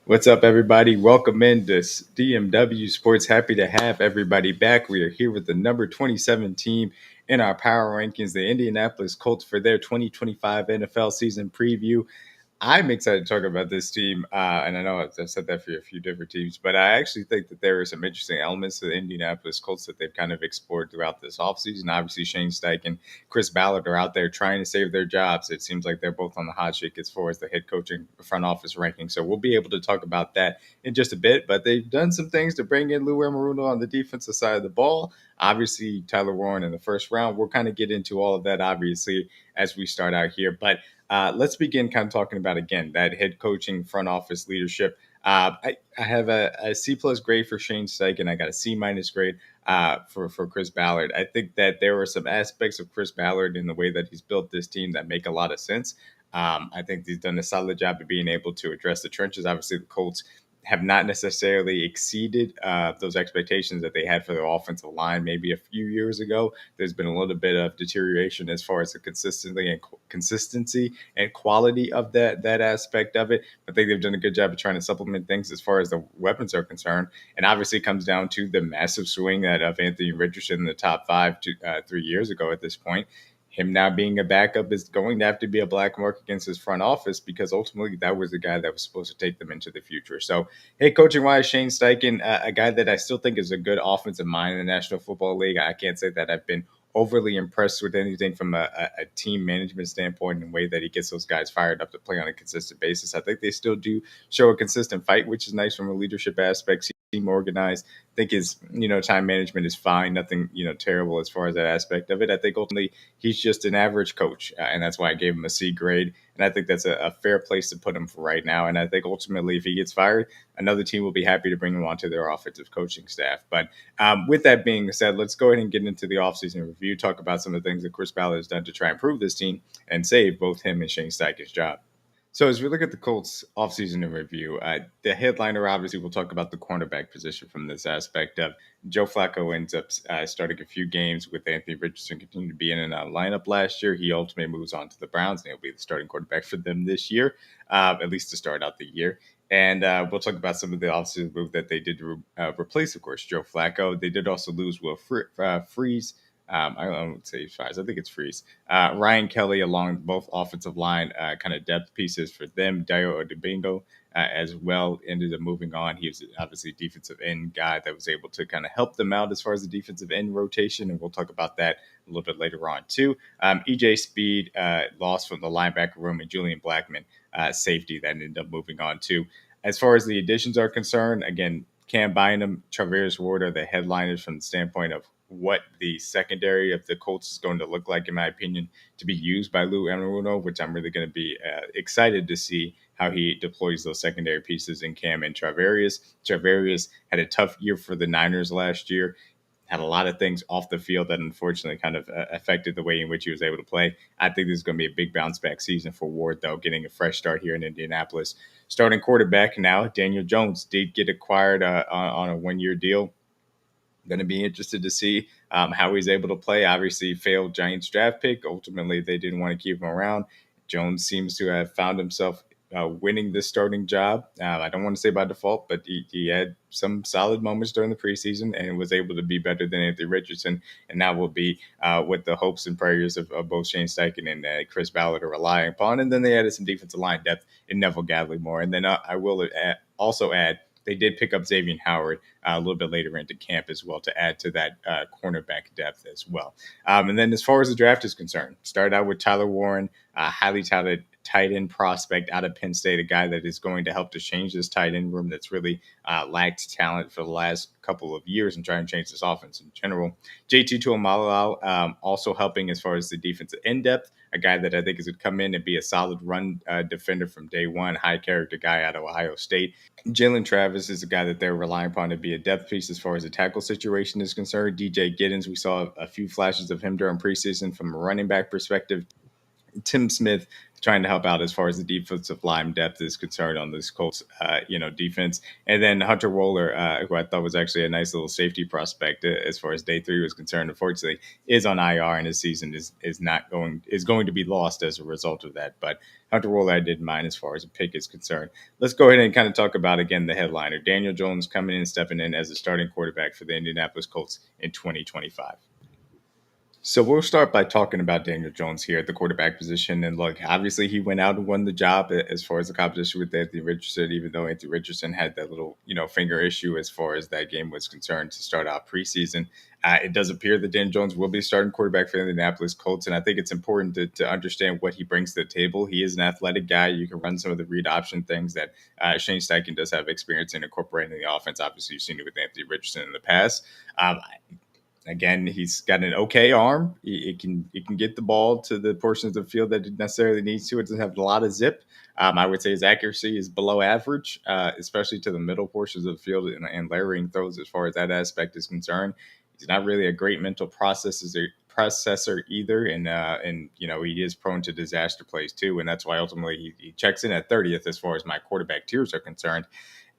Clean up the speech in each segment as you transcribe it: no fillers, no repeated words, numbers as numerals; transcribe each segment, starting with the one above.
What's up, everybody? Welcome in to DMW Sports. Happy to have everybody back. We are here with the number 27 team in our power rankings, the Indianapolis Colts, for their 2025 NFL season preview. I'm excited to talk about this team, and I know I've said that for a few different teams, but I actually think that there are some interesting elements to the Indianapolis Colts that they've kind of explored throughout this offseason. Obviously, Shane Steichen and Chris Ballard are out there trying to save their jobs. It seems like they're both on the hot streak as far as the head coaching front office ranking. So we'll be able to talk about that in just a bit, but they've done some things to bring in Lou Anarumo on the defensive side of the ball. Obviously, Tyler Warren in the first round. We'll kind of get into all of that, obviously, as we start out here. But let's begin kind of talking about, again, that head coaching front office leadership. I have a C plus grade for Shane Steichen. I got a C minus grade for Chris Ballard. I think that there were some aspects of Chris Ballard in the way that he's built this team that make a lot of sense. I think he's done a solid job of being able to address the trenches. Obviously, the Colts have not necessarily exceeded those expectations that they had for their offensive line maybe a few years ago. There's been a little bit of deterioration as far as the consistency and quality of that aspect of it. I think they've done a good job of trying to supplement things as far as the weapons are concerned. And obviously, it comes down to the massive swing that of Anthony Richardson in the top five 3 years ago at this point. Him now being a backup is going to have to be a black mark against his front office because ultimately that was the guy that was supposed to take them into the future. So, hey, coaching wise, Shane Steichen, a guy that I still think is a good offensive mind in the National Football League. I can't say that I've been overly impressed with anything from a team management standpoint and the way that he gets those guys fired up to play on a consistent basis. I think they still do show a consistent fight, which is nice from a leadership aspect. Team organized. I think his time management is fine. Nothing terrible as far as that aspect of it. I think ultimately he's just an average coach, and that's why I gave him a C grade. And I think that's a fair place to put him for right now. And I think ultimately, if he gets fired, another team will be happy to bring him onto their offensive coaching staff. But with that being said, let's go ahead and get into the offseason review, talk about some of the things that Chris Ballard has done to try and improve this team and save both him and Shane Steichen's job. So as we look at the Colts offseason in review, the headliner, obviously, we'll talk about the cornerback position from this aspect of Joe Flacco ends up starting a few games with Anthony Richardson continuing to be in and out of lineup last year. He ultimately moves on to the Browns, and he'll be the starting quarterback for them this year, at least to start out the year. And we'll talk about some of the offseason move that they did to replace, of course, Joe Flacco. They did also lose Will Freeze. I don't say Fries. I think it's Freeze. Ryan Kelly, along both offensive line kind of depth pieces for them. Dio Odubingo as well ended up moving on. He was obviously a defensive end guy that was able to kind of help them out as far as the defensive end rotation, and we'll talk about that a little bit later on too. EJ Speed lost from the linebacker room, and Julian Blackman, safety, that ended up moving on too. As far as the additions are concerned, again, Cam Bynum, Travis Ward are the headliners from the standpoint of what the secondary of the Colts is going to look like, in my opinion, to be used by Lou Anarumo, which I'm really going to be excited to see how he deploys those secondary pieces in Cam and Travarius. Travarius had a tough year for the Niners last year, had a lot of things off the field that unfortunately kind of affected the way in which he was able to play. I think this is going to be a big bounce back season for Ward, though, getting a fresh start here in Indianapolis. Starting quarterback now, Daniel Jones did get acquired on a 1-year deal. Going to be interested to see how he's able to play. Obviously, failed Giants draft pick. Ultimately, they didn't want to keep him around. Jones seems to have found himself winning this starting job. I don't want to say by default, but he had some solid moments during the preseason and was able to be better than Anthony Richardson. And that will be what the hopes and prayers of both Shane Steichen and Chris Ballard are relying upon. And then they added some defensive line depth in Neville Gallimore. And then I will also add, they did pick up Xavier Howard a little bit later into camp as well to add to that cornerback depth as well. And then as far as the draft is concerned, started out with Tyler Warren, highly touted tight end prospect out of Penn State, a guy that is going to help to change this tight end room that's really lacked talent for the last couple of years and try and change this offense in general. JT Tuimalau also helping as far as the defensive end depth, a guy that I think is going to come in and be a solid run defender from day one, high character guy out of Ohio State. Jalen Travis is a guy that they're relying upon to be a depth piece as far as the tackle situation is concerned. DJ Giddens, we saw a few flashes of him during preseason from a running back perspective. Tim Smith, trying to help out as far as the defensive line depth is concerned on this Colts, defense. And then Hunter Roller, who I thought was actually a nice little safety prospect as far as day 3 was concerned, unfortunately is on IR, and his season is going to be lost as a result of that. But Hunter Roller I did mine as far as a pick is concerned. Let's go ahead and kind of talk about again the headliner, Daniel Jones coming in, stepping in as a starting quarterback for the Indianapolis Colts in 2025. So we'll start by talking about Daniel Jones here at the quarterback position. And look, obviously he went out and won the job as far as the competition with Anthony Richardson, even though Anthony Richardson had that little, finger issue as far as that game was concerned to start out preseason. It does appear that Daniel Jones will be starting quarterback for the Indianapolis Colts. And I think it's important to understand what he brings to the table. He is an athletic guy. You can run some of the read option things that Shane Steichen does have experience in incorporating the offense. Obviously, you've seen it with Anthony Richardson in the past. Again, he's got an okay arm. It can get the ball to the portions of the field that it necessarily needs to. It doesn't have a lot of zip. I would say his accuracy is below average, especially to the middle portions of the field and layering throws as far as that aspect is concerned. He's not really a great mental processor either, and he is prone to disaster plays too, and that's why ultimately he checks in at 30th as far as my quarterback tiers are concerned.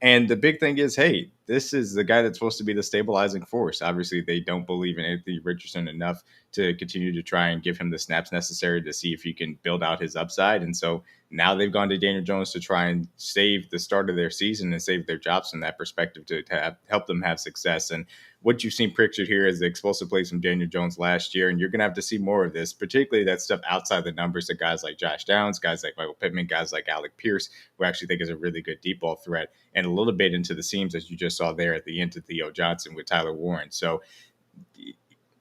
And the big thing is, hey, this is the guy that's supposed to be the stabilizing force. Obviously, they don't believe in Anthony Richardson enough to continue to try and give him the snaps necessary to see if he can build out his upside. And so now they've gone to Daniel Jones to try and save the start of their season and save their jobs from that perspective to help them have success. And what you've seen pictured here is the explosive plays from Daniel Jones last year, and you're going to have to see more of this, particularly that stuff outside the numbers of guys like Josh Downs, guys like Michael Pittman, guys like Alec Pierce, who I actually think is a really good deep ball threat, and a little bit into the seams as you just saw there at the end to Theo Johnson with Tyler Warren. So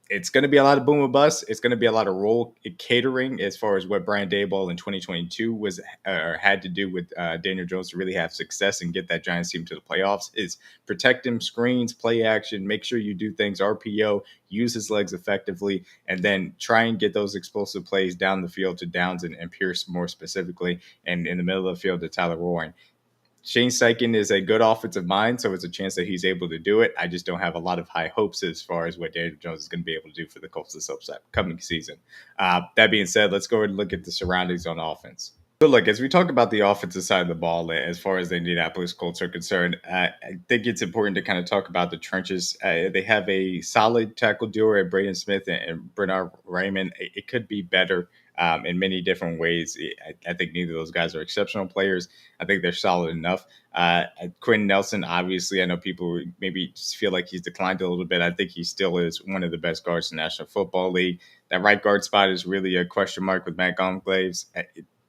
it's going to be a lot of boom or bust. It's going to be a lot of role catering as far as what Brian Daboll in 2022 was or had to do with Daniel Jones to really have success and get that Giants team to the playoffs is protect him, screens, play action, make sure you do things RPO, use his legs effectively, and then try and get those explosive plays down the field to Downs and Pierce more specifically, and in the middle of the field to Tyler Warren. Shane Steichen is a good offensive mind, so it's a chance that he's able to do it. I just don't have a lot of high hopes as far as what Daniel Jones is going to be able to do for the Colts this upcoming season. That being said, let's go ahead and look at the surroundings on offense. So, look, as we talk about the offensive side of the ball, as far as the Indianapolis Colts are concerned, I think it's important to kind of talk about the trenches. They have a solid tackle duo at Braden Smith and Bernard Raymond. It could be better in many different ways. I think neither of those guys are exceptional players. I think they're solid enough. Quentin Nelson, obviously, I know people maybe just feel like he's declined a little bit. I think he still is one of the best guards in the National Football League. That right guard spot is really a question mark with Matt Goncalves.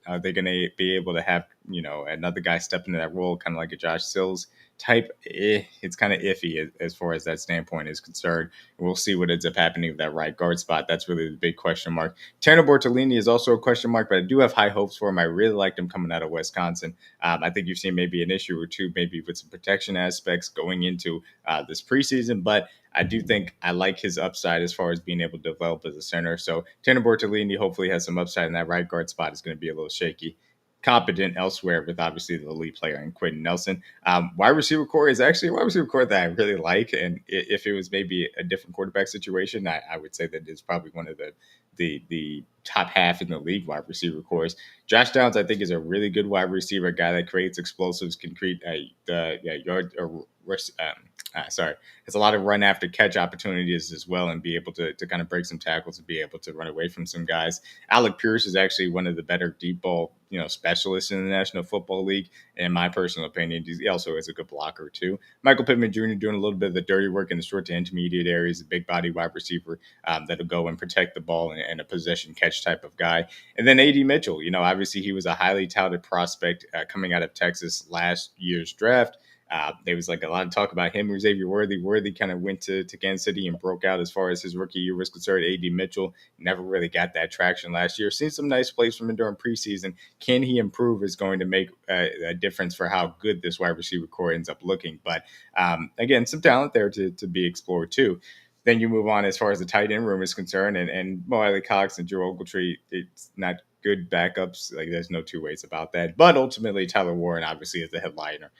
Are they going to be able to have, another guy step into that role, kind of like a Josh Sills type? It's kind of iffy as far as that standpoint is concerned. We'll see what ends up happening with that right guard spot. That's really the big question mark. Tanner Bortolini is also a question mark, but I do have high hopes for him. I really liked him coming out of Wisconsin. I think you've seen maybe an issue or two, maybe with some protection aspects going into this preseason, but I do think I like his upside as far as being able to develop as a center. So Tanner Bortolini hopefully has some upside in that right guard spot. Is going to be a little shaky. Competent elsewhere with obviously the lead player in Quentin Nelson. Wide receiver core is actually a wide receiver core that I really like. And if it was maybe a different quarterback situation, I would say that it's probably one of the top half in the league wide receiver cores. Josh Downs, I think, is a really good wide receiver, guy that creates explosives, can create has a lot of run after catch opportunities as well, and be able to kind of break some tackles and be able to run away from some guys. Alec Pierce is actually one of the better deep ball specialists in the National Football League, in my personal opinion. He also is a good blocker too. Michael Pittman Jr. doing a little bit of the dirty work in the short to intermediate areas, a big body wide receiver that'll go and protect the ball and a possession catch type of guy. And then A.D. Mitchell, obviously he was a highly touted prospect coming out of Texas last year's draft. There was like a lot of talk about him or Xavier Worthy. Worthy kind of went to Kansas City and broke out as far as his rookie year was concerned. A.D. Mitchell never really got that traction last year. Seen some nice plays from him during preseason. Can he improve is going to make a difference for how good this wide receiver core ends up looking. But again, some talent there to be explored too. Then you move on as far as the tight end room is concerned, and Mo Alley-Cox and Drew Ogletree, it's not good backups. Like, there's no two ways about that. But ultimately, Tyler Warren obviously is the headliner.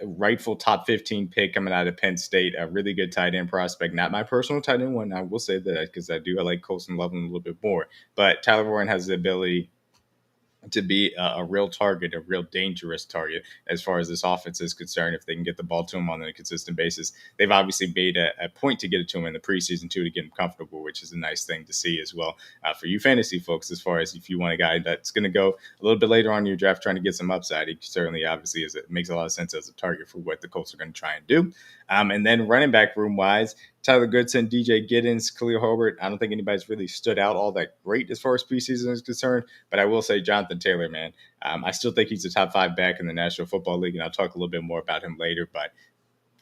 Rightful top 15 pick coming out of Penn State, a really good tight end prospect. Not my personal tight end one, I will say that, because I do like Colson Loveland a little bit more. But Tyler Warren has the ability to be a real target, a real dangerous target as far as this offense is concerned. If they can get the ball to him on a consistent basis, they've obviously made a point to get it to him in the preseason too, to get him comfortable, which is a nice thing to see as well for you fantasy folks. As far as if you want a guy that's going to go a little bit later on in your draft trying to get some upside, he certainly obviously it makes a lot of sense as a target for what the Colts are going to try and do. And then running back room wise, Tyler Goodson, DJ Giddens, Khalil Herbert. I don't think anybody's really stood out all that great as far as preseason is concerned, but I will say Jonathan Taylor, man. I still think he's a top 5 back in the National Football League, and I'll talk a little bit more about him later, but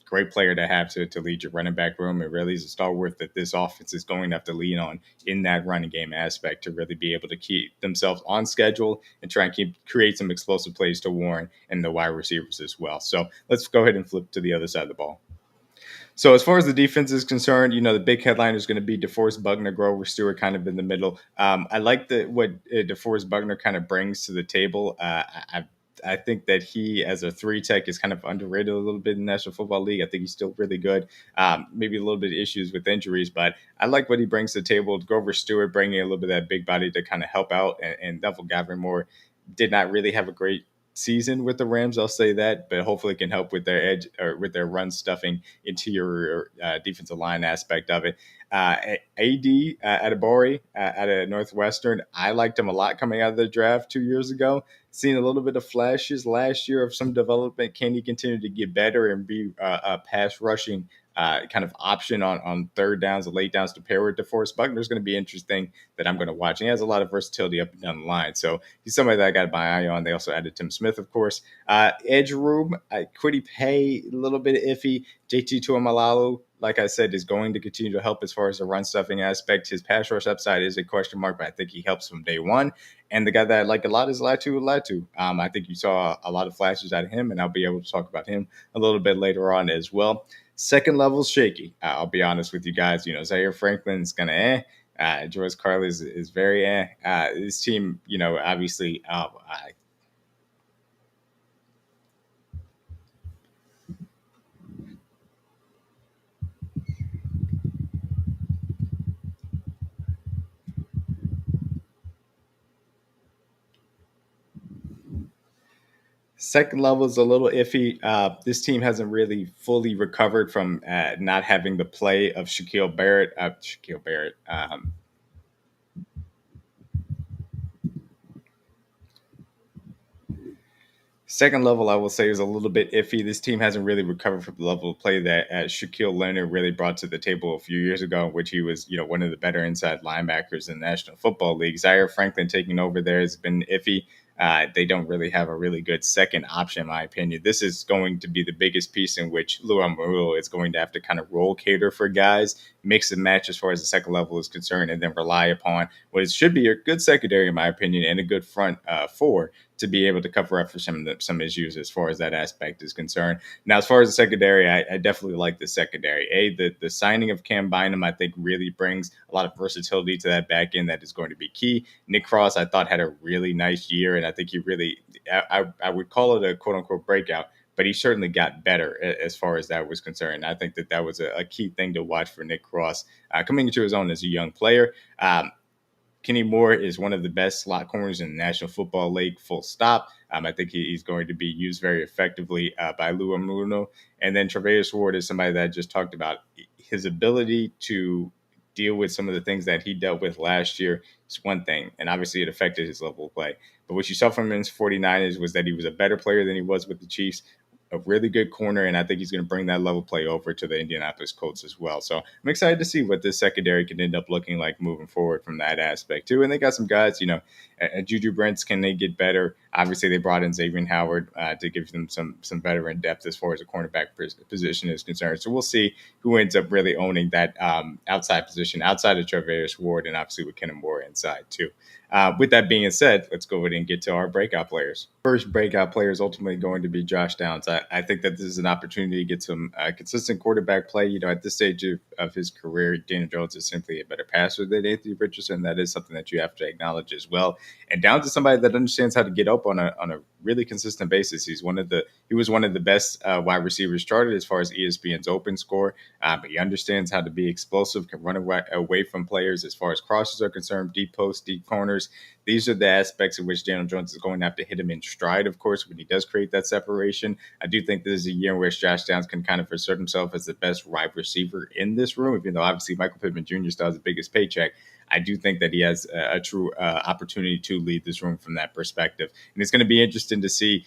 great player to have to lead your running back room. It really is a stalwart that this offense is going to have to lean on in that running game aspect to really be able to keep themselves on schedule and try and create some explosive plays to Warren and the wide receivers as well. So let's go ahead and flip to the other side of the ball. So as far as the defense is concerned, the big headline is going to be DeForest Buckner, Grover Stewart, kind of in the middle. I like what DeForest Buckner kind of brings to the table. I think that he, as a 3-tech, is kind of underrated a little bit in the National Football League. I think he's still really good. Maybe a little bit of issues with injuries, but I like what he brings to the table. Grover Stewart bringing a little bit of that big body to kind of help out, and Neville Gallimore did not really have a great season with the Rams, I'll say that, but hopefully it can help with their edge or with their run stuffing interior defensive line aspect of it. AD Adibori out of Northwestern, I liked him a lot coming out of the draft 2 years ago. Seen a little bit of flashes last year of some development. Can he continue to get better and be a pass rushing kind of option on third downs and late downs to pair with DeForest Buckner is going to be interesting that I'm going to watch. And he has a lot of versatility up and down the line. So he's somebody that I got my eye on. They also added Tim Smith, of course. Edge room, Kwity Paye, a little bit iffy. JT Tuamalalu, like I said, is going to continue to help as far as the run stuffing aspect. His pass rush upside is a question mark, but I think he helps from day one. And the guy that I like a lot is Latu. I think you saw a lot of flashes out of him, and I'll be able to talk about him a little bit later on as well. Second level's shaky. I'll be honest with you guys. Zaire Franklin's kind of George Carlin is very this team, obviously, second level is a little iffy. This team hasn't really fully recovered from not having the play of Shaquille Barrett. Second level, I will say, is a little bit iffy. This team hasn't really recovered from the level of play that Shaquille Leonard really brought to the table a few years ago, in which he was, one of the better inside linebackers in the National Football League. Zaire Franklin taking over there has been iffy. They don't really have a really good second option, in my opinion. This is going to be the biggest piece in which Laiatu is going to have to kind of roll cater for guys, mix and match as far as the second level is concerned, and then rely upon what should be a good secondary, in my opinion, and a good front four to be able to cover up for some issues as far as that aspect is concerned. Now, as far as the secondary, I definitely like the secondary. The signing of Cam Bynum, I think, really brings a lot of versatility to that back end that is going to be key. Nick Cross, I thought, had a really nice year, and I think he really, I would call it a quote-unquote breakout, but he certainly got better as far as that was concerned. I think that was a key thing to watch for Nick Cross coming into his own as a young player. Kenny Moore is one of the best slot corners in the National Football League, full stop. I think he's going to be used very effectively by Laiatu. And then Travis Ward is somebody that I just talked about. His ability to deal with some of the things that he dealt with last year is one thing, and obviously it affected his level of play. But what you saw from him in his 49ers was that he was a better player than he was with the Chiefs, a really good corner, and I think he's going to bring that level play over to the Indianapolis Colts as well. So I'm excited to see what this secondary can end up looking like moving forward from that aspect too. And they got some guys, Juju Brents, can they get better? Obviously, they brought in Xavier Howard to give them some veteran depth as far as the cornerback position is concerned. So we'll see who ends up really owning that outside position outside of Travis Ward, and obviously with Kenny Moore inside too. With that being said, let's go ahead and get to our breakout players. First breakout player is ultimately going to be Josh Downs. I think that this is an opportunity to get some consistent quarterback play. At this stage of his career, Daniel Jones is simply a better passer than Anthony Richardson. That is something that you have to acknowledge as well. And Downs is somebody that understands how to get up on a really consistent basis. He was one of the best wide receivers charted as far as ESPN's open score. But he understands how to be explosive, can run away from players as far as crosses are concerned, deep posts, deep corners. These are the aspects in which Daniel Jones is going to have to hit him in stride, of course, when he does create that separation. I do think this is a year in which Josh Downs can kind of assert himself as the best wide receiver in this room, even though obviously Michael Pittman Jr. still has the biggest paycheck. I do think that he has a true opportunity to lead this room from that perspective. And it's going to be interesting to see,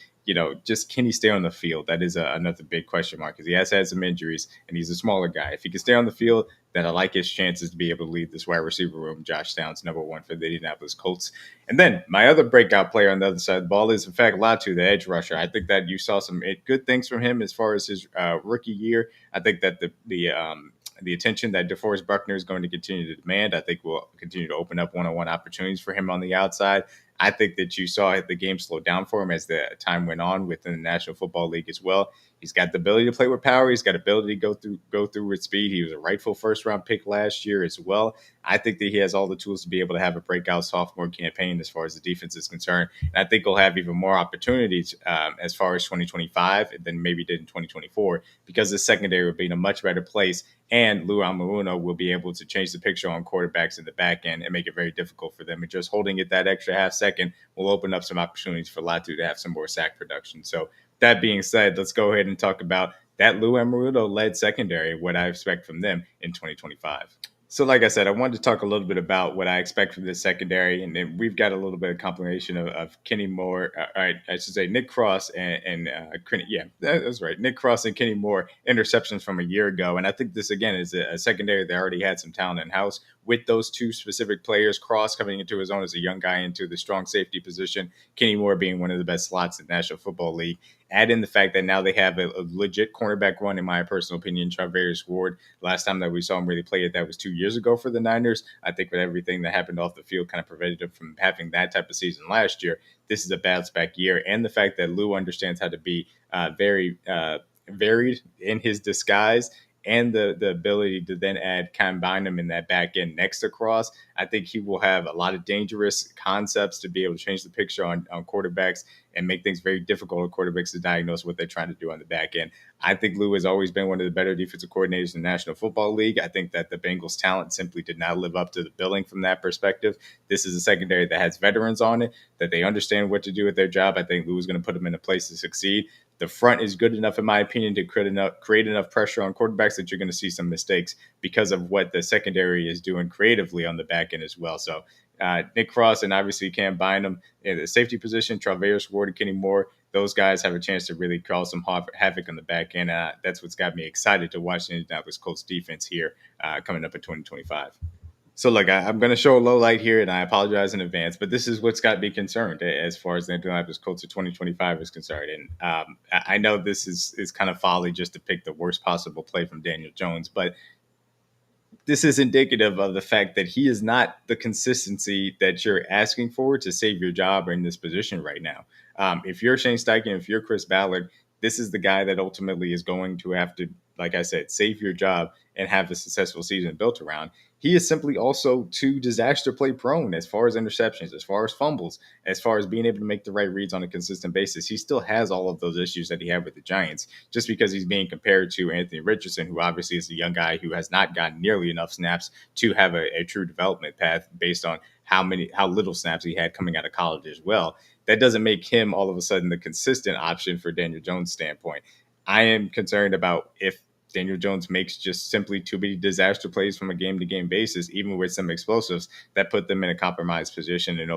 just can he stay on the field? That is another big question mark because he has had some injuries and he's a smaller guy. If he can stay on the field, then I like his chances to be able to lead this wide receiver room. Josh Downs, number one for the Indianapolis Colts. And then my other breakout player on the other side of the ball is, in fact, Latu, the edge rusher. I think that you saw some good things from him as far as his rookie year. I think that the attention that DeForest Buckner is going to continue to demand, I think will continue to open up one-on-one opportunities for him on the outside. I think that you saw the game slow down for him as the time went on within the National Football League as well. He's got the ability to play with power. He's got ability to go through with speed. He was a rightful first-round pick last year as well. I think that he has all the tools to be able to have a breakout sophomore campaign as far as the defense is concerned. And I think he'll have even more opportunities as far as 2025 than maybe did in 2024 because the secondary will be in a much better place. And Lou Anarumo will be able to change the picture on quarterbacks in the back end and make it very difficult for them. And just holding it that extra half second will open up some opportunities for Latu to have some more sack production. So that being said, let's go ahead and talk about that Lou Anarumo-led secondary, what I expect from them in 2025. So like I said, I wanted to talk a little bit about what I expect from this secondary. And then we've got a little bit of combination of Kenny Moore, I should say Nick Cross and yeah, that's right. Nick Cross and Kenny Moore interceptions from a year ago. And I think this, again, is a secondary that already had some talent in-house with those two specific players, Cross coming into his own as a young guy into the strong safety position, Kenny Moore being one of the best slots in the National Football League. Add in the fact that now they have a legit cornerback run, in my personal opinion, Charvarius Ward. Last time that we saw him really play it, that was 2 years ago for the Niners. I think with everything that happened off the field kind of prevented him from having that type of season last year. This is a bounce back year. And the fact that Lou understands how to be very varied in his disguise and the ability to then combine him in that back end next to Cross, I think he will have a lot of dangerous concepts to be able to change the picture on quarterbacks and make things very difficult for quarterbacks to diagnose what they're trying to do on the back end. I think Lou has always been one of the better defensive coordinators in the National Football League. I think that the Bengals' talent simply did not live up to the billing from that perspective. This is a secondary that has veterans on it, that they understand what to do with their job. I think Lou is going to put them in a place to succeed. The front is good enough, in my opinion, to create enough pressure on quarterbacks that you're going to see some mistakes because of what the secondary is doing creatively on the back end as well. So Nick Cross and obviously Cam Bynum in the safety position, Charvarius Ward and Kenny Moore, those guys have a chance to really cause some havoc on the back end. That's what's got me excited to watch the Indianapolis Colts defense here coming up in 2025. So, look, I'm going to show a low light here, and I apologize in advance, but this is what's got me concerned as far as the Indianapolis Colts of 2025 is concerned. And I know this is kind of folly just to pick the worst possible play from Daniel Jones, but this is indicative of the fact that he is not the consistency that you're asking for to save your job or in this position right now. If you're Shane Steichen, if you're Chris Ballard, this is the guy that ultimately is going to have to, like I said, save your job and have a successful season built around. He is simply also too disaster play prone as far as interceptions, as far as fumbles, as far as being able to make the right reads on a consistent basis. He still has all of those issues that he had with the Giants, just because he's being compared to Anthony Richardson, who obviously is a young guy who has not gotten nearly enough snaps to have a true development path based on how little snaps he had coming out of college as well. That doesn't make him all of a sudden the consistent option for Daniel Jones' standpoint. I am concerned about if Daniel Jones makes just simply too many disaster plays from a game-to-game basis, even with some explosives, that put them in a compromised position and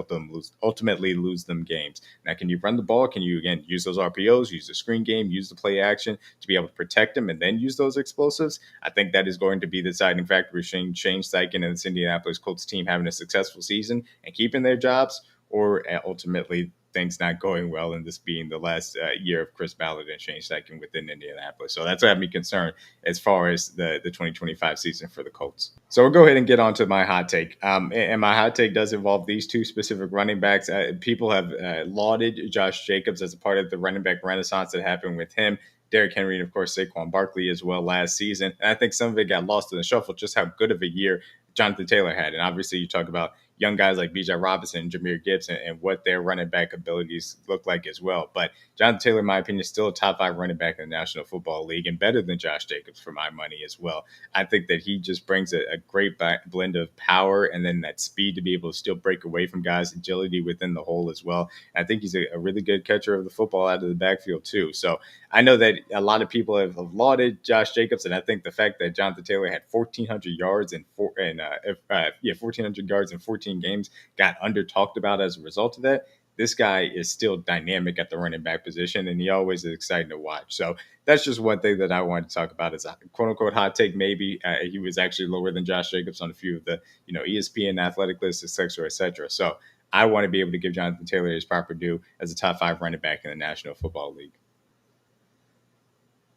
ultimately lose them games. Now, can you run the ball? Can you, again, use those RPOs, use the screen game, use the play action to be able to protect them and then use those explosives? I think that is going to be the deciding factor with Shane Steichen and this Indianapolis Colts team having a successful season and keeping their jobs, or ultimately things not going well and this being the last year of Chris Ballard and Shane Steichen within Indianapolis. So that's what had me concerned as far as the 2025 season for the Colts. So we'll go ahead and get on to my hot take. And my hot take does involve these two specific running backs. People have lauded Josh Jacobs as a part of the running back renaissance that happened with him, Derrick Henry, and of course Saquon Barkley as well last season. And I think some of it got lost in the shuffle, just how good of a year Jonathan Taylor had. And obviously you talk about, young guys like Bijan Robinson, Jameer Gibbs, and what their running back abilities look like as well. But Jonathan Taylor, in my opinion, is still a top 5 running back in the National Football League and better than Josh Jacobs for my money as well. I think that he just brings a great blend of power and then that speed to be able to still break away from guys, agility within the hole as well. And I think he's a really good catcher of the football out of the backfield too. So I know that a lot of people have lauded Josh Jacobs, and I think the fact that Jonathan Taylor had 1,400 yards in 1,400 yards in 14 games got under talked about as a result of that. This guy is still dynamic at the running back position, and he always is exciting to watch. So that's just one thing that I wanted to talk about as a quote unquote hot take. Maybe he was actually lower than Josh Jacobs on a few of the ESPN athletic lists, et cetera, et cetera. So I want to be able to give Jonathan Taylor his proper due as a top 5 running back in the National Football League.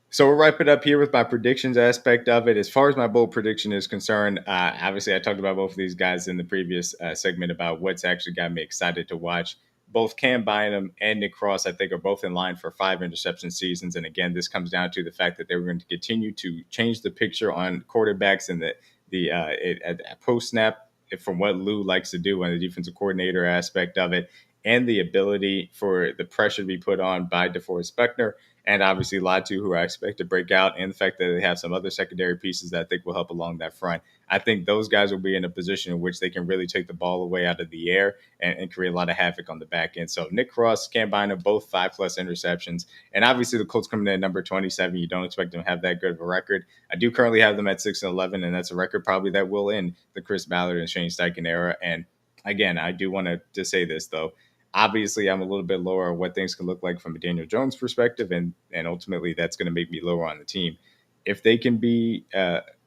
So we'll wrap it up here with my predictions aspect of it. As far as my bold prediction is concerned, obviously I talked about both of these guys in the previous segment about what's actually got me excited to watch. Both Cam Bynum and Nick Cross, I think, are both in line for 5 interception seasons. And again, this comes down to the fact that they were going to continue to change the picture on quarterbacks and at post snap from what Lou likes to do on the defensive coordinator aspect of it, and the ability for the pressure to be put on by DeForest Buckner and obviously Latu, who I expect to break out, and the fact that they have some other secondary pieces that I think will help along that front. I think those guys will be in a position in which they can really take the ball away out of the air and create a lot of havoc on the back end. So Nick Cross, Cam Bynum, both 5+ interceptions. And obviously the Colts coming in at number 27. You don't expect them to have that good of a record. I do currently have them at 6-11, and that's a record probably that will end the Chris Ballard and Shane Steichen era. And again, I do want to say this, though. Obviously, I'm a little bit lower on what things can look like from a Daniel Jones perspective, and ultimately that's going to make me lower on the team. If they can be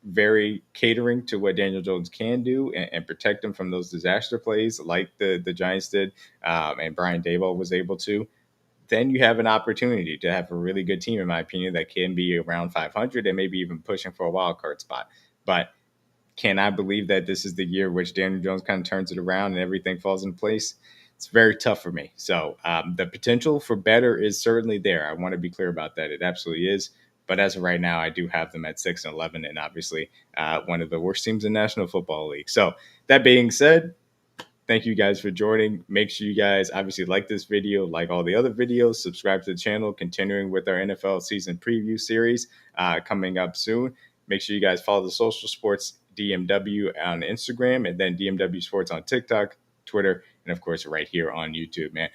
very catering to what Daniel Jones can do and protect him from those disaster plays like the Giants did and Brian Daboll was able to, then you have an opportunity to have a really good team, in my opinion, that can be around 500 and maybe even pushing for a wild card spot. But can I believe that this is the year which Daniel Jones kind of turns it around and everything falls in place? It's very tough for me. So the potential for better is certainly there. I want to be clear about that. It absolutely is. But as of right now, I do have them at 6-11, and obviously one of the worst teams in the National Football League. So that being said, thank you guys for joining. Make sure you guys obviously like this video, like all the other videos, subscribe to the channel, continuing with our NFL season preview series coming up soon. Make sure you guys follow the Social Sports DMW on Instagram and then DMW Sports on TikTok, Twitter, and of course right here on YouTube, man.